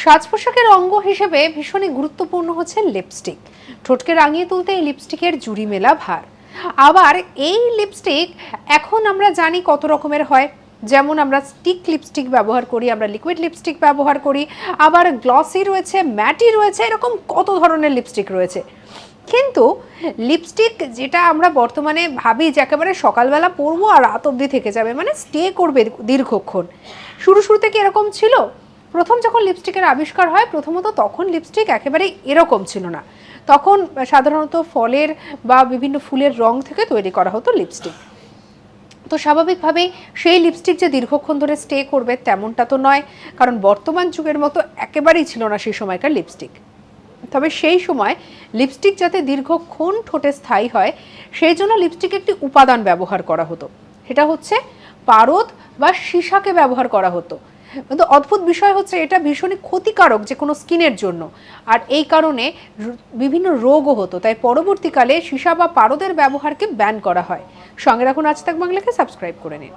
সাজ পোশাকের অঙ্গ হিসেবে ভীষণই গুরুত্বপূর্ণ হচ্ছে লিপস্টিক। ঠোঁটকে রাঙিয়ে তুলতে এই লিপস্টিকের জুড়ি মেলা ভার। আবার এই লিপস্টিক এখন আমরা জানি কত রকমের হয়। যেমন আমরা স্টিক লিপস্টিক ব্যবহার করি, আমরা লিকুইড লিপস্টিক ব্যবহার করি, আবার গ্লসি রয়েছে, ম্যাটি রয়েছে, এরকম কত ধরনের লিপস্টিক রয়েছে। কিন্তু লিপস্টিক যেটা আমরা বর্তমানে ভাবি যে একেবারে সকালবেলা পরবো আর রাত অবধি থেকে যাবে, মানে স্টে করবে দীর্ঘক্ষণ, শুরুতে কি এরকম ছিল? প্রথম যখন লিপস্টিকের আবিষ্কার হয় প্রথমত, তখন লিপস্টিক একেবারে এরকম ছিল না। তখন সাধারণত ফলের বা বিভিন্ন ফুলের রং থেকে তৈরি করা হতো লিপস্টিক। তো স্বাভাবিকভাবেই সেই লিপস্টিক যে দীর্ঘক্ষণ ধরে স্টে করবে তেমনটা তো নয়, কারণ বর্তমান যুগের মতো একেবারেই ছিল না সেই সময়কার লিপস্টিক। তবে সেই সময় লিপস্টিক যাতে দীর্ঘক্ষণ ঠোঁটে স্থায়ী হয় সেই জন্য লিপস্টিক একটি উপাদান ব্যবহার করা হতো, সেটা হচ্ছে পারদ বা সীসাকে ব্যবহার করা হতো। কিন্তু অদ্ভুত বিষয় হচ্ছে এটা ভীষণই ক্ষতিকারক যে কোনো স্কিনের জন্য, আর এই কারণে বিভিন্ন রোগও হতো। তাই পরবর্তীকালে সীসা বা পারদের ব্যবহারকে ব্যান করা হয়। সঙ্গে রাখুন আজ তাক বাংলাকে, সাবস্ক্রাইব করে নিন।